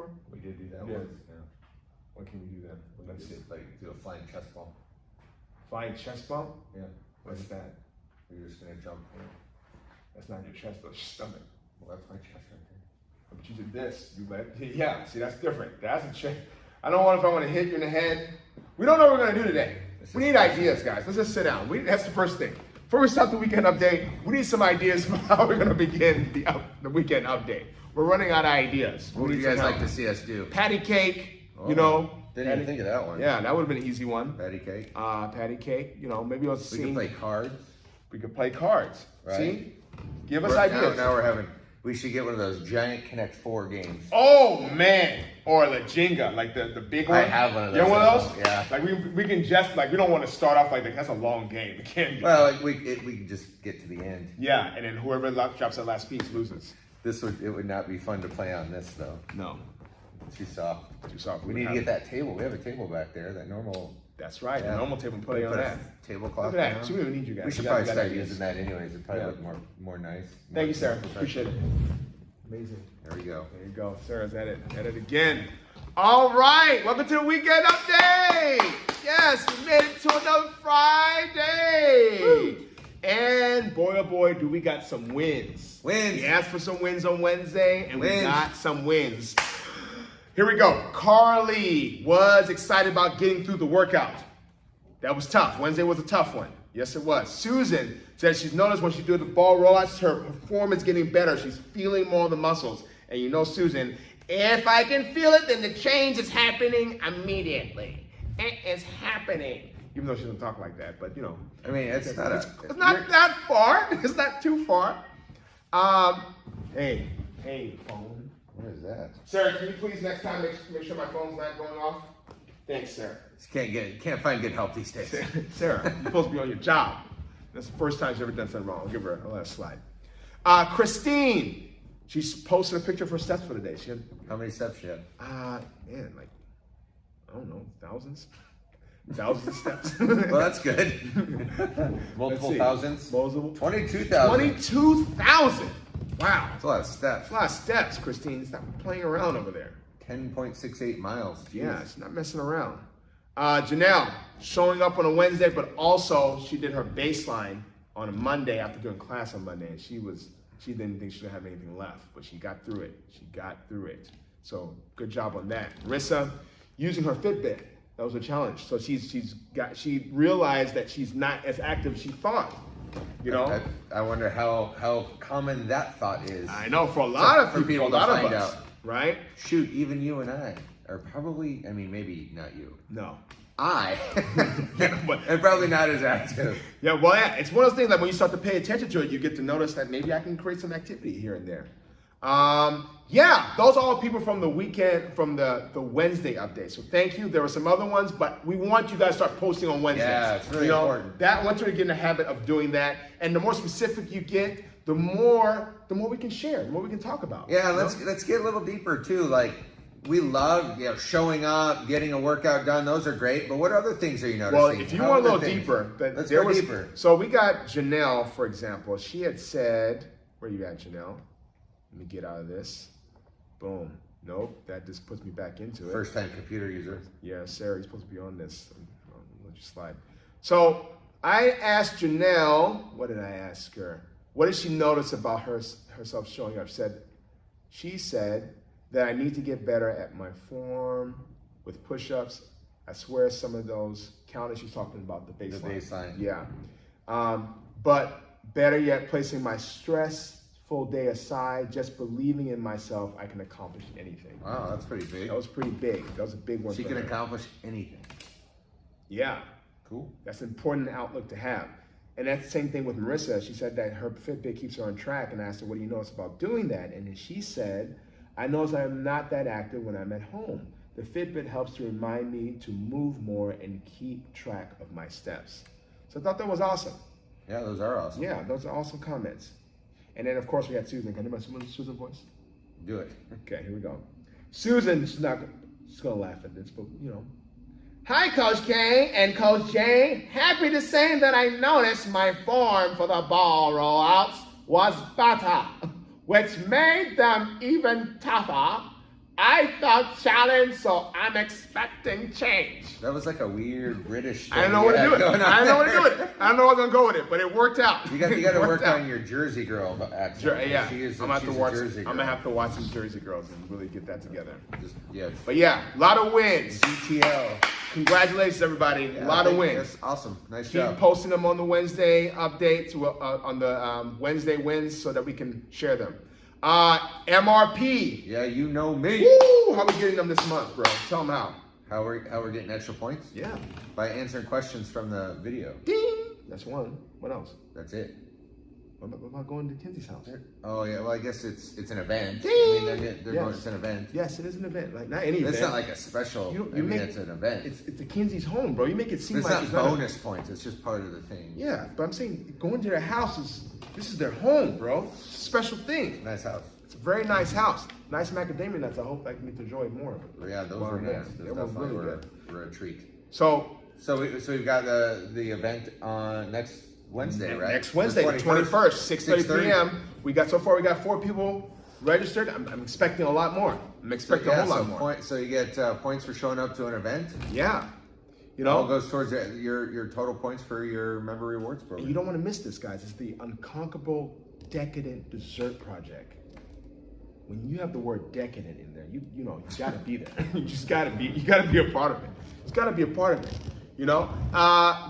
before? We did do that Yeah. once. Yeah. When can we do that? Let's see. Like do a flying chest bump. Flying chest bump? Yeah. What's that? You're just gonna jump. That's not your chest, though. It's your stomach. Well, that's my chest right there. But you did this. You let. Yeah. See, that's different. That's a chest. I don't know if I want to hit you in the head. We don't know what we're gonna do today. We need ideas, guys. Let's just sit down. That's the first thing. Before we start the weekend update, we need some ideas about how we're gonna begin the weekend update. We're running out of ideas. What would you guys like to see us do? Patty cake. Oh, you know. Didn't even think of that one. Yeah, that would have been an easy one. Patty cake. Patty cake. You know, maybe let's see. We can play cards. We could play cards. Right. See? Give us ideas. Now we're having. We should get one of those giant Connect 4 games. Oh man! Or the Jenga, like the big one. I have one of those. You have one of those? Yeah. Like we can just we don't want to start off like that. That's a long game. It can't be. Well, like we can just get to the end. Yeah, and then whoever drops that last piece loses. It would not be fun to play on this though. No. Too soft. Too soft. We need to get that table. We have a table back there. That normal. That's right. Yeah. The normal table. Put it on that. Tablecloth. Look at that. So we don't need you guys. We should probably start using that anyways. It'd probably look more nice. Thank you, Sarah. Appreciate it. Amazing. There we go. There you go. Sarah's at it. At it again. All right. Welcome to the weekend update. Yes, we made it to another Friday. Woo. And boy, oh boy, do we got some wins. Wins. We asked for some wins on Wednesday, and we got some wins. Here we go. Carly was excited about getting through the workout. That was tough. Wednesday was a tough one. Yes, it was. Susan said she's noticed when she did the ball rollouts, her performance getting better. She's feeling more of the muscles. And you know, Susan, if I can feel it, then the change is happening immediately. It is happening. Even though she doesn't talk like that, but you know. I mean, it's not that far. It's not too far. Hey, phone. What is that? Sarah, can you please next time make sure my phone's not going off? Thanks, Sarah. Can't find good help these days. Sarah, you're supposed to be on your job. That's the first time she's ever done something wrong. I'll give her a last slide. Christine, she's posted a picture of her steps for the day. She had, how many steps she had? Man, like, I don't know, thousands of steps. Well, that's good. Multiple thousands. 22,000. 22,000. Wow. That's a lot of steps. That's a lot of steps, Christine. Stop playing around over there. 10.68 miles. Jeez. Yeah, it's not messing around. Janelle, showing up on a Wednesday, but also she did her baseline on a Monday after doing class on Monday, and she didn't think she would have anything left, but she got through it. So good job on that. Marissa, using her Fitbit, that was a challenge. So she realized that she's not as active as she thought. You know, I wonder how common that thought is. I know for a lot of people, a lot of us, right? Shoot, even you and I are probably. I mean, maybe not you. No. I and probably not as active. Yeah, well, yeah, it's one of those things that when you start to pay attention to it, you get to notice that maybe I can create some activity here and there. Yeah, those are all people from the weekend, from the Wednesday update. So thank you. There were some other ones, but we want you guys to start posting on Wednesdays. Yeah, it's really important. Once we get in the habit of doing that, and the more specific you get, the more we can share, the more we can talk about. Yeah, let's get a little deeper too. Like, we love showing up, getting a workout done. Those are great. But what other things are you noticing? Well, if you want a little deeper, let's go deeper. So we got Janelle, for example. She had said, where you at, Janelle? Let me get out of this. Boom. Nope, that just puts me back into it. First-time computer user. Yeah, Sarah, you're supposed to be on this. I'll let you slide. So I asked Janelle, what did I ask her? What did she notice about herself showing up? She said that I need to get better at my form with push-ups. I swear some of those counted. She's talking about the baseline. The baseline. Yeah. But better yet, placing my stressful day aside, just believing in myself, I can accomplish anything. Wow, that's pretty big. That was pretty big. That was a big one. She can accomplish anything. Yeah. Cool. That's an important outlook to have. And that's the same thing with Marissa. She said that her Fitbit keeps her on track, and I asked her, what do you notice about doing that? And then she said, I notice I'm not that active when I'm at home. The Fitbit helps to remind me to move more and keep track of my steps. So I thought that was awesome. Yeah, those are awesome. Yeah, those are awesome comments. And then, of course, we had Susan. Can you remember Susan's voice? Do it. Okay, here we go. Susan, she's going to laugh at this, but, you know. Hi, Coach K and Coach J. Happy to say that I noticed my form for the ball rollouts was better, which made them even tougher. I felt challenged, so I'm expecting change. That was like a weird British thing. I don't know what to do with it. I don't know what to do with it. I don't know what's gonna go with it, but it worked out. You got to work on your Jersey girl accent. Yeah, she's I'm gonna have to watch some Jersey girls and really get that together. But yeah, a lot of wins. GTL. Congratulations, everybody. Yeah, a lot of wins. That's awesome. Nice Keep job. posting them on the Wednesday updates, on the Wednesday wins, so that we can share them. MRP. Yeah, you know me. Woo! How we getting them this month, bro? Tell them how. How we're getting extra points? Yeah. By answering questions from the video. Ding. That's one. What else? That's it. What about going to Kenzie's house? Oh yeah. Well, I guess it's an event. Ding. I mean, they're Yes. going. It's an event. Yes, it is an event. Like not any event. It's not like a special. It's an event. It's the Kenzie's home, bro. You make it seem It's like not it's bonus points. It's just part of the thing. Yeah, but I'm saying going to their house this is their home, bro. It's a special thing. Nice house. It's a very nice house. Nice macadamia nuts. I hope I can get to enjoy more of it. Yeah, those Well, were yeah, nice. they Those were definitely really were a treat. So we've got the event on next Wednesday, right? next Wednesday, the 21st, 6:30 p.m. We got 4 people registered. I'm expecting a lot more. I'm expecting a whole lot more. So you get points for showing up to an event. Yeah. You All know, goes towards your total points for your member rewards program. you don't want to miss this, guys. It's the Unconquerable Decadent Dessert Project. When you have the word decadent in there, you know you gotta be there. You gotta be a part of it. It's gotta be a part of it. You know,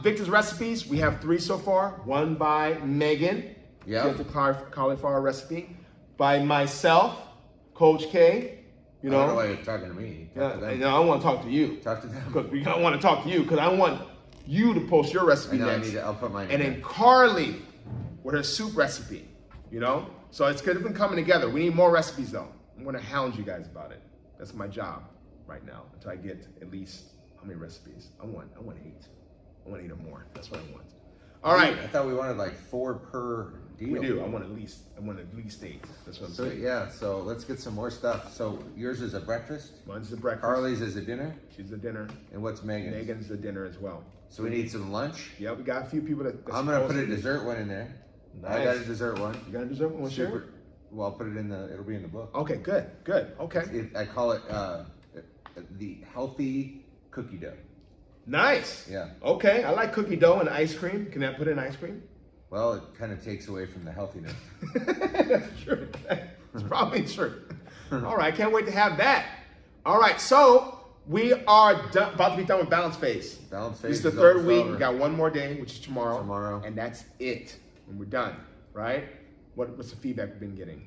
Victor's recipes. We have 3 so far. One by Megan. Yeah. She has the cauliflower recipe. By myself, Coach K. You know. I don't know why you're talking to me. Talk to them. I want to talk to you. Talk to them. Because I want to talk to you because I want you to post your recipe next. I'll put mine. And then Carly with her soup recipe. You know. So it's good been coming together. We need more recipes though. I'm gonna hound you guys about it. That's my job right now until I get at least how many recipes? I want 8. I want 8 or more. That's what I want. All right. I thought we wanted like 4 per deal. We do. I want at least 8. That's what I'm saying. Yeah. So let's get some more stuff. So yours is a breakfast. Mine's the breakfast. Carly's is a dinner. She's the dinner. And what's Megan's? Megan's the dinner as well. So we need some lunch. Yeah, we got a few people that. I'm gonna put a dessert one in there. Nice. I got a dessert one. You got a dessert one? Sure. Well, I'll put it in it'll be in the book. Okay, good. Okay. I call it the healthy cookie dough. Nice. Yeah. Okay, I like cookie dough and ice cream. Can I put in ice cream? Well, it kind of takes away from the healthiness. That's true. It's probably true. All right, can't wait to have that. All right, so we are about to be done with balance phase. Balance phase. This is the 3rd week. We got 1 more day, which is tomorrow. And that's it. And we're done, right? What's the feedback we've been getting?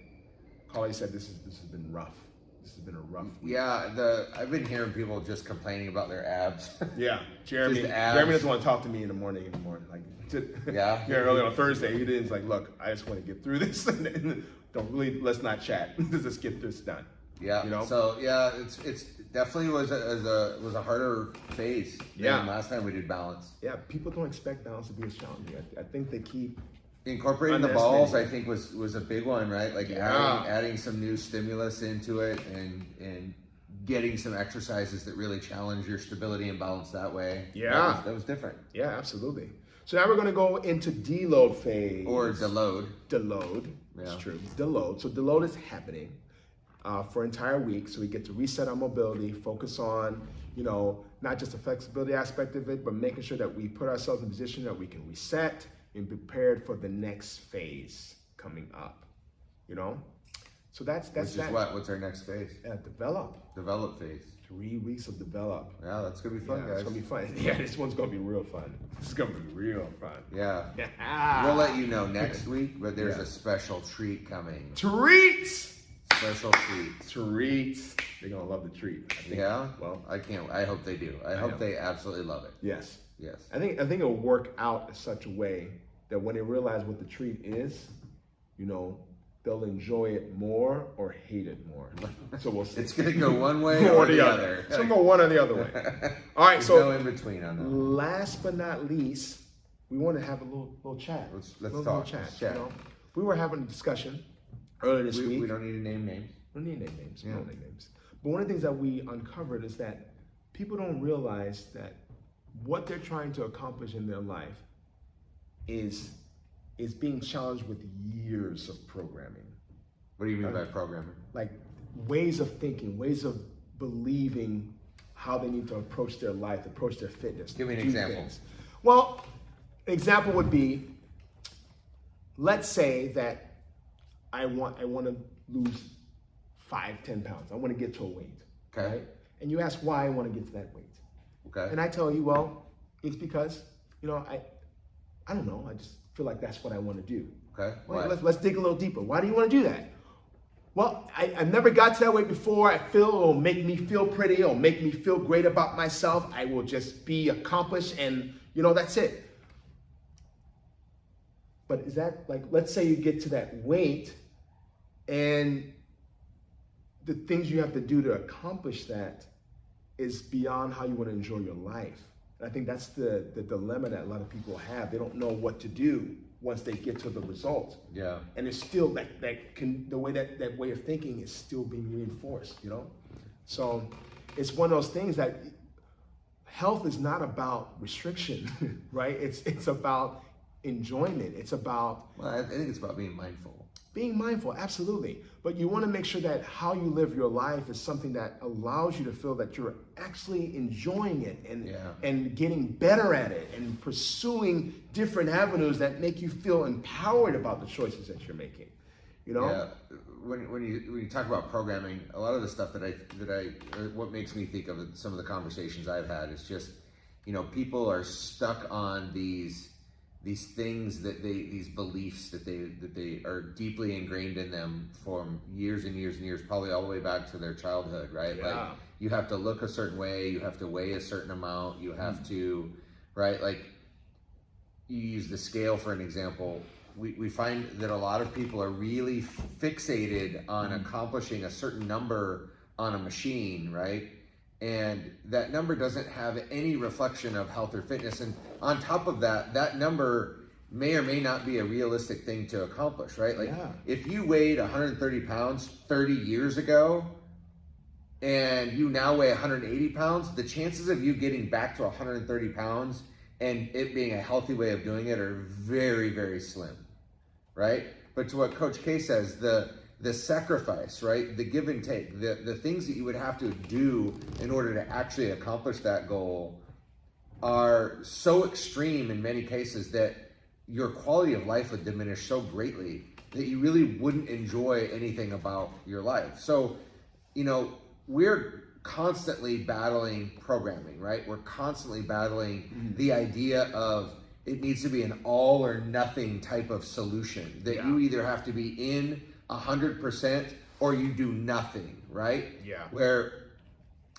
Carly said this has been rough. This has been a rough week. Yeah, I've been hearing people just complaining about their abs. Yeah, Jeremy. Jeremy doesn't want to talk to me in the morning anymore. Like, early on Thursday, he didn't. Like, look, I just want to get through this. Let's not chat. Let's just get this done. Yeah. You know. So yeah, it's definitely was a harder phase. Than last time we did balance. Yeah, people don't expect balance to be as challenging. I think they keep. Incorporating the balls, I think, was a big one, right? Like adding some new stimulus into it and getting some exercises that really challenge your stability and balance that way. Yeah. That was different. Yeah, absolutely. So now we're going to go into deload phase. Or deload. Deload. That's true. Deload. So deload is happening for an entire week. So we get to reset our mobility, focus on, not just the flexibility aspect of it, but making sure that we put ourselves in a position that we can reset and prepared for the next phase coming up, So that's Which is what? What's our next phase? Develop. Develop phase. 3 weeks of develop. Yeah, that's gonna be fun, guys. It's gonna be fun. Yeah, this one's gonna be real fun. It's gonna be real fun. Yeah. We'll let you know next week, but there's a special treat coming. Treats. Special treats. Treats. They're gonna love the treat. I think. Yeah. Well, I can't. I hope they do. I hope they absolutely love it. Yes. Yes. I think it'll work out in such a way that when they realize what the treat is, they'll enjoy it more or hate it more. So we'll see. It's gonna go one way or the other. It's gonna go one or the other way. All right. There's so no in between on that. Last but not least, we want to have a little chat. Let's talk. Little chat. We were having a discussion earlier this week. We don't need to name names. We don't need to name names. We don't name names. But one of the things that we uncovered is that people don't realize that what they're trying to accomplish in their life is being challenged with years of programming. What do you mean by programming? Like ways of thinking, ways of believing how they need to approach their life, approach their fitness. Give me an example. Things. Well, an example would be, let's say that I want to lose 5-10 pounds. I want to get to a weight. Okay. Right? And you ask why I want to get to that weight. Okay. And I tell you, well, it's because, I don't know. I just feel like that's what I want to do. Okay. Well, let's dig a little deeper. Why do you want to do that? Well, I've never got to that weight before. I feel it'll make me feel pretty. It'll make me feel great about myself. I will just be accomplished and, that's it. But is that let's say you get to that weight and the things you have to do to accomplish that is beyond how you want to enjoy your life. And I think that's the dilemma that a lot of people have. They don't know what to do once they get to the result. Yeah. And it's still the way that way of thinking is still being reinforced, So it's one of those things that health is not about restriction, right? It's about enjoyment. It's about... Well, I think it's about being mindful. Being mindful, absolutely. But you want to make sure that how you live your life is something that allows you to feel that you're actually enjoying it and getting better at it and pursuing different avenues that make you feel empowered about the choices that you're making. Yeah. When you talk about programming, a lot of the stuff what makes me think of some of the conversations I've had is just, people are stuck on these things these beliefs that they are deeply ingrained in them from years and years and years, probably all the way back to their childhood, right? Yeah. Like you have to look a certain way, you have to weigh a certain amount, you have to, right? Like you use the scale for an example. We find that a lot of people are really fixated on accomplishing a certain number on a machine, right? And that number doesn't have any reflection of health or fitness. And on top of that, that number may or may not be a realistic thing to accomplish, right? Like if you weighed 130 pounds 30 years ago and you now weigh 180 pounds, the chances of you getting back to 130 pounds and it being a healthy way of doing it are very, very slim, right? But to what Coach K says, the sacrifice, right? The give and take, the things that you would have to do in order to actually accomplish that goal are so extreme in many cases that your quality of life would diminish so greatly that you really wouldn't enjoy anything about your life. So, we're constantly battling programming, right? We're constantly battling the idea of it needs to be an all or nothing type of solution, that you either have to be in 100% or you do nothing, right? Yeah. Where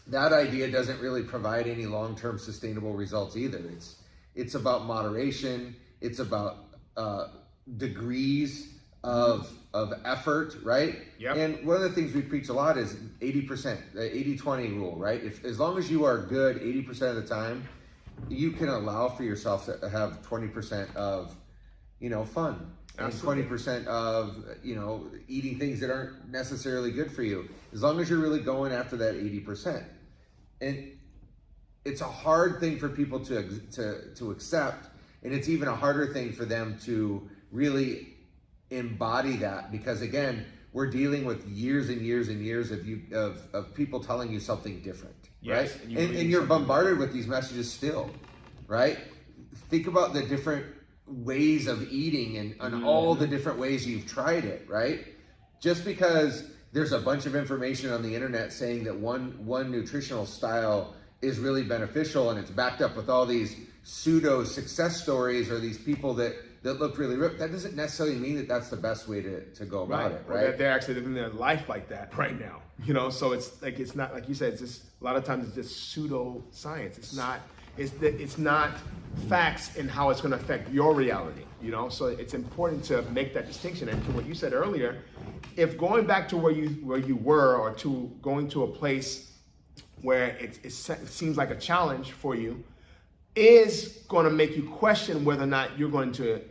that idea doesn't really provide any long-term sustainable results either. It's about moderation. It's about degrees of effort, right? Yep. And one of the things we preach a lot is 80%, the 80-20 rule, right? As long as you are good 80% of the time, you can allow for yourself to have 20% of, fun. Absolutely. And 20% of, eating things that aren't necessarily good for you, as long as you're really going after that 80%. And it's a hard thing for people to accept, and it's even a harder thing for them to really embody that, because again, we're dealing with years and years and years of people telling you something different, right? And you're bombarded with these messages still, right? Think about the different ways of eating and all the different ways you've tried it, right? Just because there's a bunch of information on the internet saying that one nutritional style is really beneficial and it's backed up with all these pseudo success stories or these people that look really ripped, that doesn't necessarily mean that that's the best way to go about it, right? Or that they're actually living their life like that right now, so it's not, like you said, it's just, a lot of times it's just pseudo science. It's not facts in how it's going to affect your reality, so it's important to make that distinction. And to what you said earlier, if going back to where you were, or to going to a place where it seems like a challenge for you, is going to make you question whether or not you're going to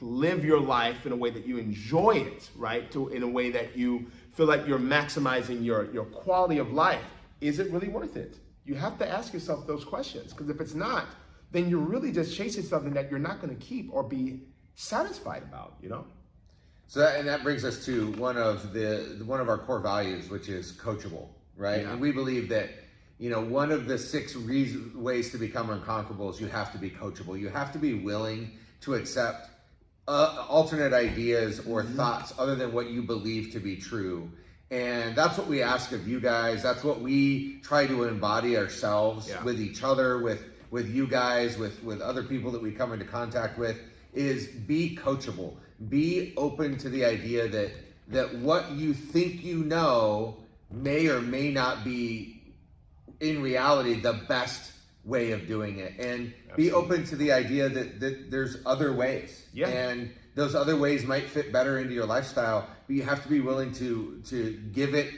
live your life in a way that you enjoy it, right? In a way that you feel like you're maximizing your quality of life. Is it really worth it? You have to ask yourself those questions, because if it's not, then you're really just chasing something that you're not going to keep or be satisfied about, So that brings us to one of our core values, which is coachable, right? Yeah. And we believe that, you know, one of the 6 ways to become unconquerable is you have to be coachable. You have to be willing to accept alternate ideas or thoughts other than what you believe to be true. And that's what we ask of you guys. That's what we try to embody ourselves with each other, with you guys, with other people that we come into contact with, is be coachable. Be open to the idea that what you think you know may or may not be in reality the best way of doing it, and be open to the idea that there's other ways, and those other ways might fit better into your lifestyle, but you have to be willing to give it,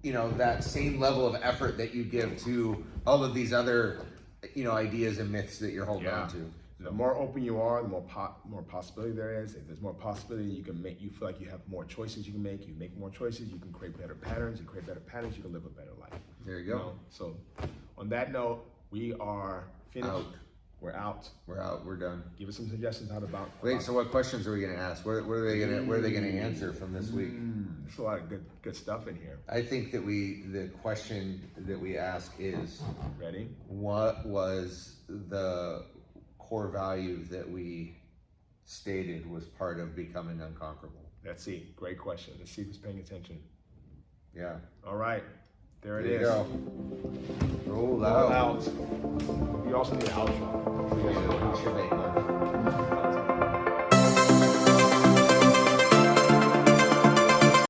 you know, that same level of effort that you give to all of these other, you know, ideas and myths that you're holding on to. The more open you are, the more possibility there is. If there's more possibility, you feel like you have more choices you can make. You make more choices, you can create better patterns. You create better patterns, you can live a better life. There you go. You know? So on that note, we are finished. We're out. We're done. Give us some suggestions how about. Wait, so what questions are we going to ask? What are they going to answer from this week? There's a lot of good stuff in here. I think that the question that we ask is, ready? What was the core value that we stated was part of becoming unconquerable? Let's see. Great question. Let's see who's paying attention. Yeah. All right. There it There you is. go. Roll All out. out. We also need an outro. We should make one.